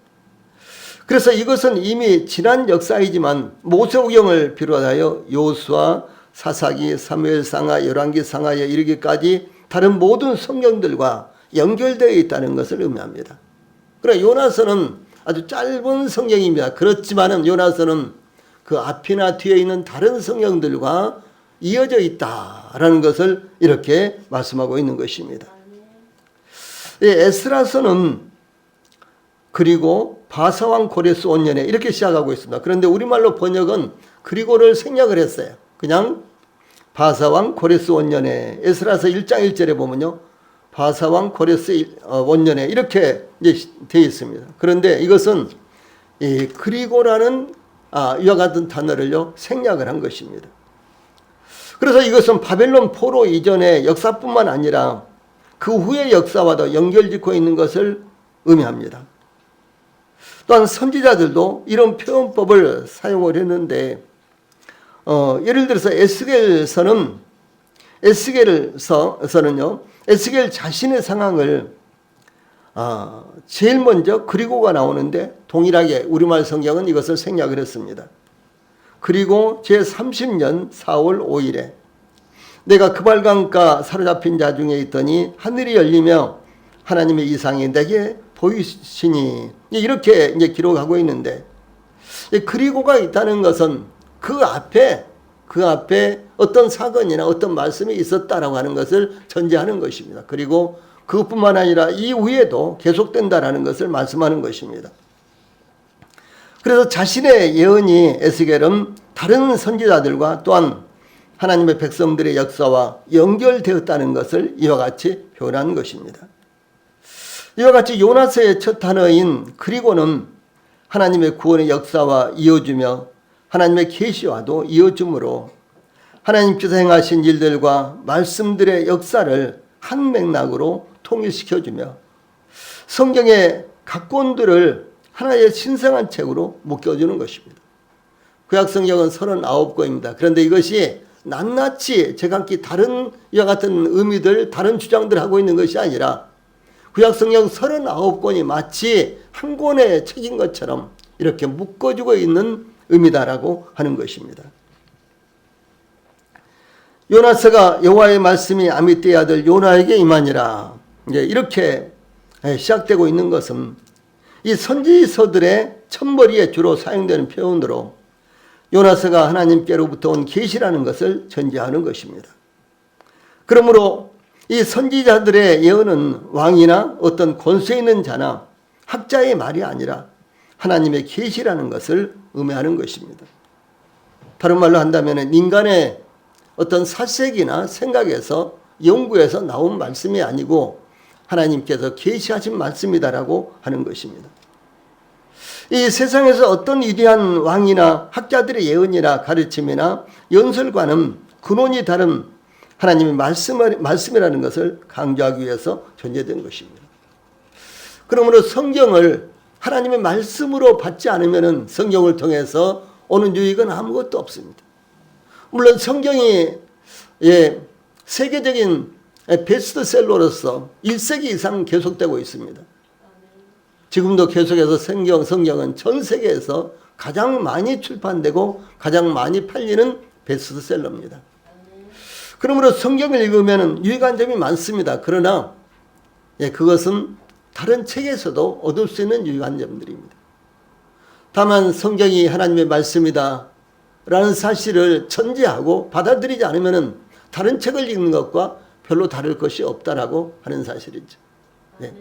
그래서 이것은 이미 지난 역사이지만 모세오경을 비롯하여 요수아, 사사기, 사무엘상하, 열왕기상하에 이르기까지 다른 모든 성경들과 연결되어 있다는 것을 의미합니다. 그러나 요나서는 아주 짧은 성경입니다. 그렇지만은 요나서는 그 앞이나 뒤에 있는 다른 성경들과 이어져 있다라는 것을 이렇게 말씀하고 있는 것입니다. 에스라서는 그리고 바사왕 고레스 온년에 이렇게 시작하고 있습니다. 그런데 우리말로 번역은 그리고를 생략을 했어요. 그냥 바사왕 고레스 온년에, 에스라서 1장 1절에 보면요, 바사왕 고레스 원년에 이렇게 이제 되어 있습니다. 그런데 이것은 이 그리고라는 이와 같은 단어를요 생략을 한 것입니다. 그래서 이것은 바벨론 포로 이전의 역사뿐만 아니라 그 후의 역사와도 연결짓고 있는 것을 의미합니다. 또한 선지자들도 이런 표현법을 사용을 했는데 예를 들어서 에스겔서는요 에스겔 자신의 상황을 제일 먼저 그리고가 나오는데 동일하게 우리말 성경은 이것을 생략을 했습니다. 그리고 제30년 4월 5일에 내가 그발강가 사로잡힌 자 중에 있더니 하늘이 열리며 하나님의 이상이 내게 보이시니 이렇게 이제 기록하고 있는데 그리고가 있다는 것은 그 앞에 어떤 사건이나 어떤 말씀이 있었다라고 하는 것을 전제하는 것입니다. 그리고 그것뿐만 아니라 이후에도 계속된다라는 것을 말씀하는 것입니다. 그래서 자신의 예언이 에스겔은 다른 선지자들과 또한 하나님의 백성들의 역사와 연결되었다는 것을 이와 같이 표현한 것입니다. 이와 같이 요나서의 첫 단어인 그리고는 하나님의 구원의 역사와 이어주며 하나님의 계시와도 이어주므로 하나님께서 행하신 일들과 말씀들의 역사를 한 맥락으로 통일시켜주며 성경의 각권들을 하나의 신성한 책으로 묶여주는 것입니다. 구약성경은 39권입니다. 그런데 이것이 낱낱이 제각기 다른 이와 같은 의미들, 다른 주장들을 하고 있는 것이 아니라 구약성경 39권이 마치 한 권의 책인 것처럼 이렇게 묶어주고 있는 의미다라고 하는 것입니다. 요나서가 여호와의 말씀이 아미떼의 아들 요나에게 임하니라 이렇게 시작되고 있는 것은 이 선지서들의 첫머리에 주로 사용되는 표현으로 요나서가 하나님께로부터 온 계시라는 것을 전제하는 것입니다. 그러므로 이 선지자들의 예언은 왕이나 어떤 권세 있는 자나 학자의 말이 아니라 하나님의 계시라는 것을 의미하는 것입니다. 다른 말로 한다면 인간의 어떤 사색이나 생각에서 연구에서 나온 말씀이 아니고 하나님께서 계시하신 말씀이다라고 하는 것입니다. 이 세상에서 어떤 위대한 왕이나 학자들의 예언이나 가르침이나 연설과는 근원이 다른 하나님의 말씀이라는 것을 강조하기 위해서 전제된 것입니다. 그러므로 성경을 하나님의 말씀으로 받지 않으면 성경을 통해서 오는 유익은 아무것도 없습니다. 물론 성경이 세계적인 베스트셀러로서 1세기 이상 계속되고 있습니다. 지금도 계속해서 성경은 전 세계에서 가장 많이 출판되고 가장 많이 팔리는 베스트셀러입니다. 그러므로 성경을 읽으면 유익한 점이 많습니다. 그러나 그것은 다른 책에서도 얻을 수 있는 유익한 점들입니다. 다만 성경이 하나님의 말씀이다 라는 사실을 전제하고 받아들이지 않으면 다른 책을 읽는 것과 별로 다를 것이 없다라고 하는 사실이죠. 네.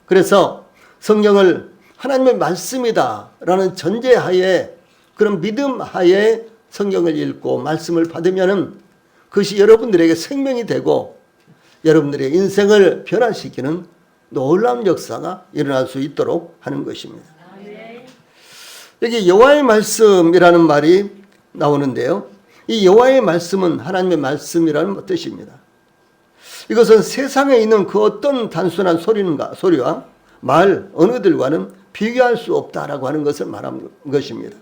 그래서 성경을 하나님의 말씀이다 라는 전제하에 그런 믿음 하에 성경을 읽고 말씀을 받으면 그것이 여러분들에게 생명이 되고 여러분들의 인생을 변화시키는 놀라운 역사가 일어날 수 있도록 하는 것입니다. 여기 여호와의 말씀이라는 말이 나오는데요. 이 여호와의 말씀은 하나님의 말씀이라는 뜻입니다. 이것은 세상에 있는 그 어떤 단순한 소리와 말, 언어들과는 비교할 수 없다라고 하는 것을 말하는 것입니다.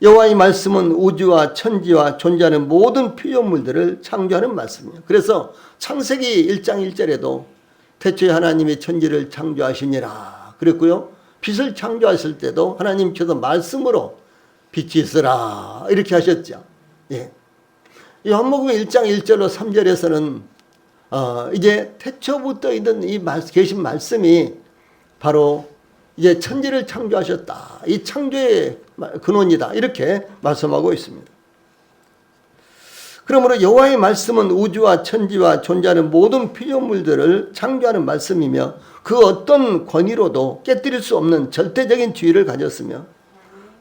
여호와의 말씀은 우주와 천지와 존재하는 모든 피조물들을 창조하는 말씀이에요. 그래서 창세기 1장 1절에도 태초에 하나님이 천지를 창조하시니라 그랬고요. 빛을 창조하실 때도 하나님께서 말씀으로 빛이 있으라 이렇게 하셨죠. 예. 요한복음 1장 1절로 3절에서는 이제 태초부터 있는 이 계신 말씀이 바로 이제 천지를 창조하셨다. 이 창조의 근원이다. 이렇게 말씀하고 있습니다. 그러므로 여호와의 말씀은 우주와 천지와 존재하는 모든 피조물들을 창조하는 말씀이며 그 어떤 권위로도 깨뜨릴 수 없는 절대적인 지위를 가졌으며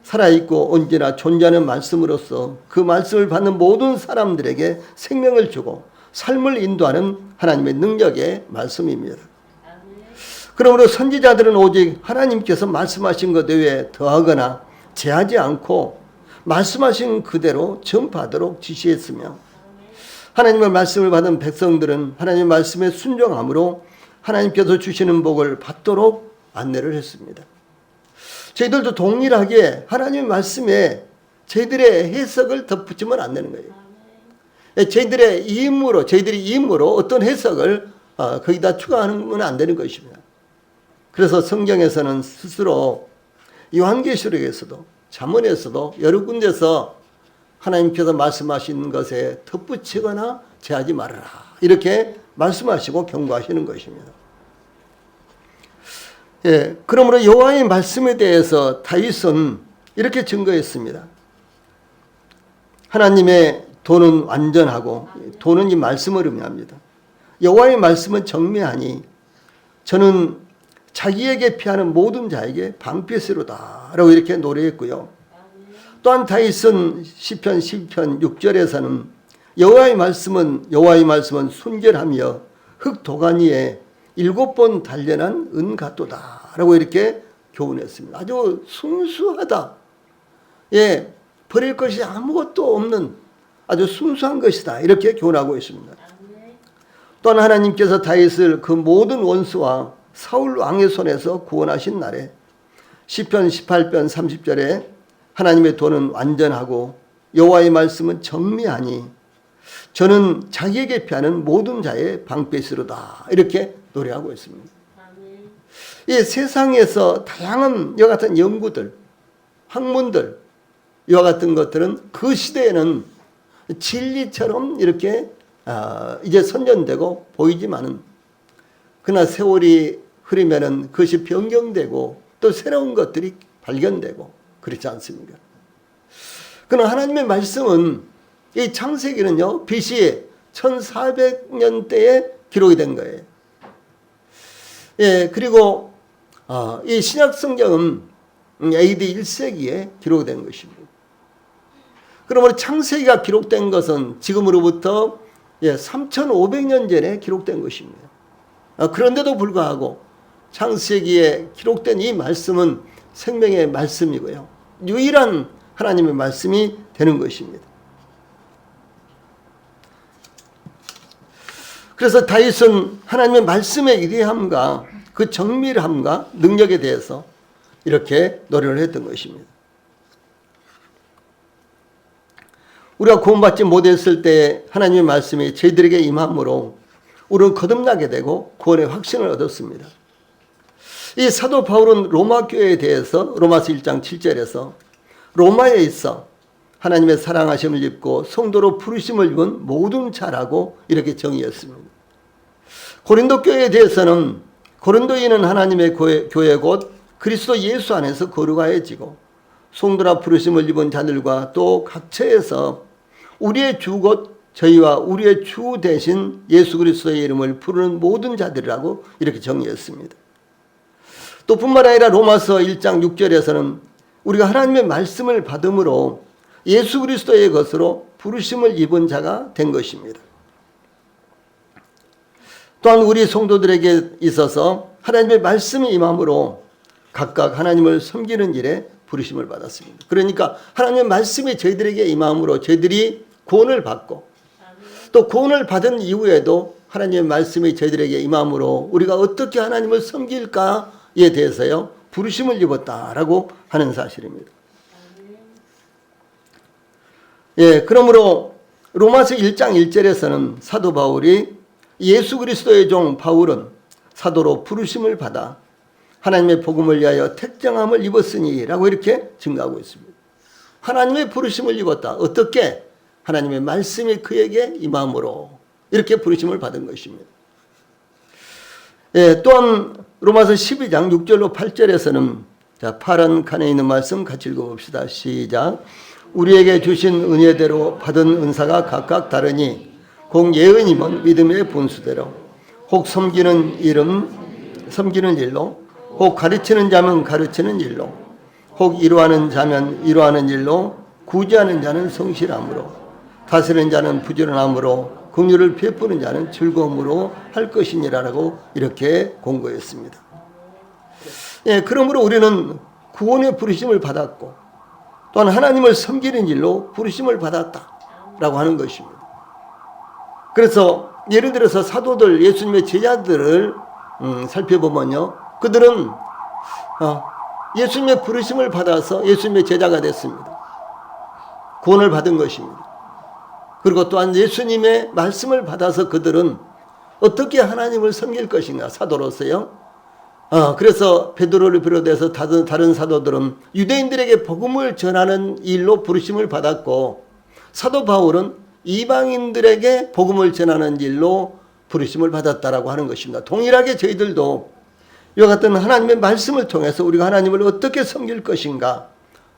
살아있고 언제나 존재하는 말씀으로서 그 말씀을 받는 모든 사람들에게 생명을 주고 삶을 인도하는 하나님의 능력의 말씀입니다. 그러므로 선지자들은 오직 하나님께서 말씀하신 것 외에 더하거나 제하지 않고 말씀하신 그대로 전파하도록 지시했으며 하나님의 말씀을 받은 백성들은 하나님의 말씀에 순종함으로 하나님께서 주시는 복을 받도록 안내를 했습니다. 저희들도 동일하게 하나님의 말씀에 저희들의 해석을 덧붙이면 안 되는 거예요. 저희들이 이임으로 어떤 해석을 거기다 추가하는 안 되는 것입니다. 그래서 성경에서는 스스로 요한계시록에서도 잠언에서도 여러 군데서 하나님께서 말씀하신 것에 덧붙이거나 제하지 말아라 이렇게 말씀하시고 경고하시는 것입니다. 예, 그러므로 여호와의 말씀에 대해서 다윗은 이렇게 증거했습니다. 하나님의 도는 완전하고 도는 이 말씀을 의미합니다. 여호와의 말씀은 정미하니 저는 자기에게 피하는 모든 자에게 방패시로다 라고 이렇게 노래했고요. 또한 다윗은 시편 12편 6절에서는 여호와의 말씀은 순결하며 흙 도가니 위에 7번 단련한 은갓도다 라고 이렇게 교훈했습니다. 아주 순수하다. 예, 버릴 것이 아무것도 없는 아주 순수한 것이다 이렇게 교훈하고 있습니다. 또한 하나님께서 다윗을 그 모든 원수와 사울 왕의 손에서 구원하신 날에 시편 18편 30절에 하나님의 도는 완전하고 여호와의 말씀은 정미하니 저는 자기에게 피하는 모든 자의 방패시로다 이렇게 노래하고 있습니다. 이 세상에서 다양한 이와 같은 연구들, 학문들 이와 같은 것들은 그 시대에는 진리처럼 이렇게 이제 선전되고 보이지만은 그러나 세월이 흐르면은 그것이 변경되고 또 새로운 것들이 발견되고 그렇지 않습니까? 그러나 하나님의 말씀은 이 창세기는요 BC 1400년대에 기록이 된 거예요. 예, 그리고 이 신약 성경은 AD 1세기에 기록된 것입니다. 그러므로 창세기가 기록된 것은 지금으로부터 3500년 전에 기록된 것입니다. 그런데도 불구하고 창세기에 기록된 이 말씀은 생명의 말씀이고요. 유일한 하나님의 말씀이 되는 것입니다. 그래서 다윗은 하나님의 말씀의 위대함과 그 정밀함과 능력에 대해서 이렇게 노래를 했던 것입니다. 우리가 구원받지 못했을 때 하나님의 말씀이 저희들에게 임함으로 우리는 거듭나게 되고 구원의 확신을 얻었습니다. 이 사도 바울은 로마 교회에 대해서 로마서 1장 7절에서 로마에 있어 하나님의 사랑하심을 입고 성도로 부르심을 입은 모든 자라고 이렇게 정의했습니다. 고린도 교회에 대해서는 고린도인은 하나님의 교회 곧 그리스도 예수 안에서 거룩하여지고 성도라 부르심을 입은 자들과 또 각처에서 우리의 주 곧 저희와 우리의 주 대신 예수 그리스도의 이름을 부르는 모든 자들이라고 이렇게 정의했습니다. 또 뿐만 아니라 로마서 1장 6절에서는 우리가 하나님의 말씀을 받음으로 예수 그리스도의 것으로 부르심을 입은 자가 된 것입니다. 또한 우리 성도들에게 있어서 하나님의 말씀이 임함으로 각각 하나님을 섬기는 일에 부르심을 받았습니다. 그러니까 하나님의 말씀이 저희들에게 임함으로 저희들이 구원을 받고 또 구원을 받은 이후에도 하나님의 말씀이 저희들에게 임함으로 우리가 어떻게 하나님을 섬길까에 대해서요 부르심을 입었다라고 하는 사실입니다. 예, 그러므로 로마서 1장 1절에서는 사도 바울이 예수 그리스도의 종 바울은 사도로 부르심을 받아 하나님의 복음을 위하여 택정함을 입었으니 라고 이렇게 증가하고 있습니다. 하나님의 부르심을 입었다. 어떻게? 하나님의 말씀이 그에게 임함으로 이렇게 부르심을 받은 것입니다. 예, 또한 로마서 12장 6절로 8절에서는 자, 파란 칸에 있는 말씀 같이 읽어봅시다. 시작. 우리에게 주신 은혜대로 받은 은사가 각각 다르니 곧 예언임은 믿음의 분수대로 혹 섬기는 일로 혹 가르치는 자면 가르치는 일로 혹 이루하는 자면 이루하는 일로 구제하는 자는 성실함으로 다스리는 자는 부지런함으로 긍휼을 베푸는 자는 즐거움으로 할 것이니라라고 이렇게 공고했습니다. 예, 그러므로 우리는 구원의 부르심을 받았고 또한 하나님을 섬기는 일로 부르심을 받았다라고 하는 것입니다. 그래서 예를 들어서 사도들 예수님의 제자들을 살펴보면요. 그들은 예수님의 부르심을 받아서 예수님의 제자가 됐습니다. 구원을 받은 것입니다. 그리고 또한 예수님의 말씀을 받아서 그들은 어떻게 하나님을 섬길 것인가 사도로서요. 그래서 베드로를 비롯해서 다른 사도들은 유대인들에게 복음을 전하는 일로 부르심을 받았고 사도 바울은 이방인들에게 복음을 전하는 일로 부르심을 받았다라고 하는 것입니다. 동일하게 저희들도 이와 같은 하나님의 말씀을 통해서 우리가 하나님을 어떻게 섬길 것인가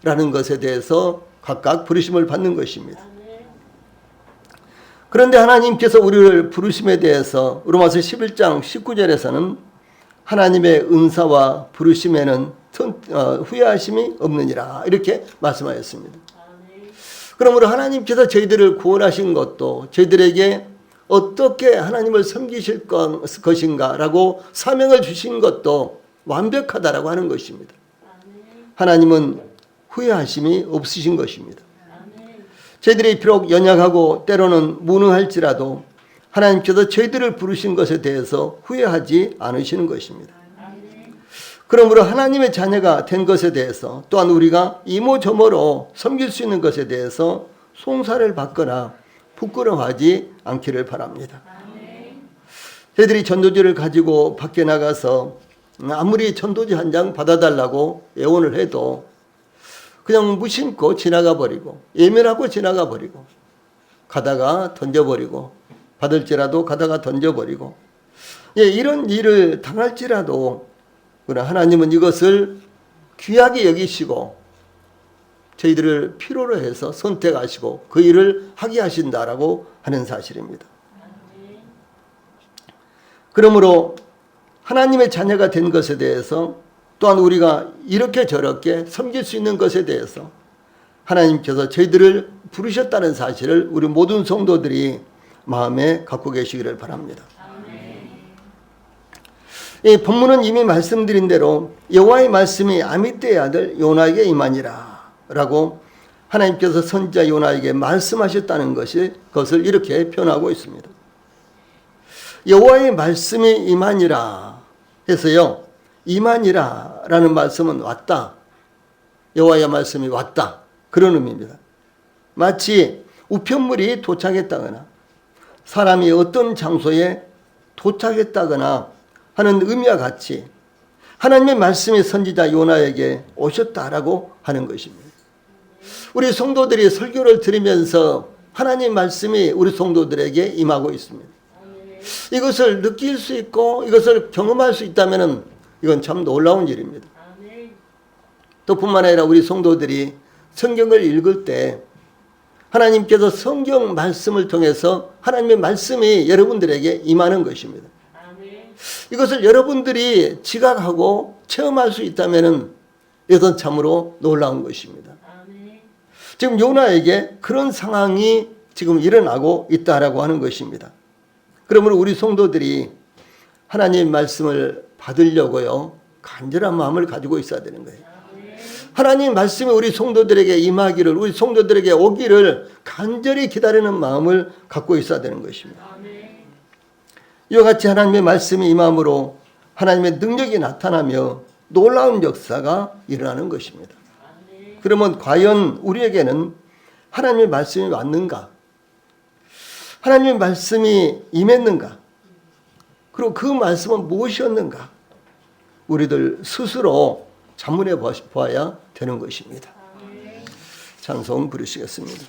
라는 것에 대해서 각각 부르심을 받는 것입니다. 그런데 하나님께서 우리를 부르심에 대해서 로마서 11장 19절에서는 하나님의 은사와 부르심에는 후회하심이 없느니라 이렇게 말씀하였습니다. 그러므로 하나님께서 저희들을 구원하신 것도 저희들에게 어떻게 하나님을 섬기실 것인가 라고 사명을 주신 것도 완벽하다라고 하는 것입니다. 하나님은 후회하심이 없으신 것입니다. 저희들이 비록 연약하고 때로는 무능할지라도 하나님께서 저희들을 부르신 것에 대해서 후회하지 않으시는 것입니다. 그러므로 하나님의 자녀가 된 것에 대해서 또한 우리가 이모저모로 섬길 수 있는 것에 대해서 송사를 받거나 부끄러워하지 않기를 바랍니다. 저희들이 전도지를 가지고 밖에 나가서 아무리 전도지 한 장 받아달라고 애원을 해도 그냥 무심코 지나가 버리고 예민하고 지나가 버리고 가다가 던져버리고 받을지라도 가다가 던져버리고 이런 일을 당할지라도 그러나 하나님은 이것을 귀하게 여기시고 저희들을 필요로 해서 선택하시고 그 일을 하게 하신다라고 하는 사실입니다. 그러므로 하나님의 자녀가 된 것에 대해서 또한 우리가 이렇게 저렇게 섬길 수 있는 것에 대해서 하나님께서 저희들을 부르셨다는 사실을 우리 모든 성도들이 마음에 갖고 계시기를 바랍니다. 이 본문은 이미 말씀드린 대로 여호와의 말씀이 아미떼의 아들 요나에게 임하니라 라고 하나님께서 선지자 요나에게 말씀하셨다는 것을 이렇게 표현하고 있습니다. 여호와의 말씀이 임하니라 해서요, 임하니라 라는 말씀은 왔다, 여호와의 말씀이 왔다 그런 의미입니다. 마치 우편물이 도착했다거나 사람이 어떤 장소에 도착했다거나 하는 의미와 같이 하나님의 말씀이 선지자 요나에게 오셨다라고 하는 것입니다. 우리 성도들이 설교를 들으면서 하나님의 말씀이 우리 성도들에게 임하고 있습니다. 이것을 느낄 수 있고 이것을 경험할 수 있다면 이건 참 놀라운 일입니다. 또 뿐만 아니라 우리 성도들이 성경을 읽을 때 하나님께서 성경 말씀을 통해서 하나님의 말씀이 여러분들에게 임하는 것입니다. 이것을 여러분들이 지각하고 체험할 수 있다면 이것은 참으로 놀라운 것입니다. 지금 요나에게 그런 상황이 지금 일어나고 있다라고 하는 것입니다. 그러므로 우리 성도들이 하나님의 말씀을 받으려고요, 간절한 마음을 가지고 있어야 되는 거예요. 하나님 말씀이 우리 성도들에게 임하기를, 우리 성도들에게 오기를 간절히 기다리는 마음을 갖고 있어야 되는 것입니다. 이와 같이 하나님의 말씀이 임함으로 하나님의 능력이 나타나며 놀라운 역사가 일어나는 것입니다. 그러면 과연 우리에게는 하나님의 말씀이 왔는가? 하나님의 말씀이 임했는가? 그리고 그 말씀은 무엇이었는가? 우리들 스스로 자문해 보아야 되는 것입니다. 찬송 부르시겠습니다.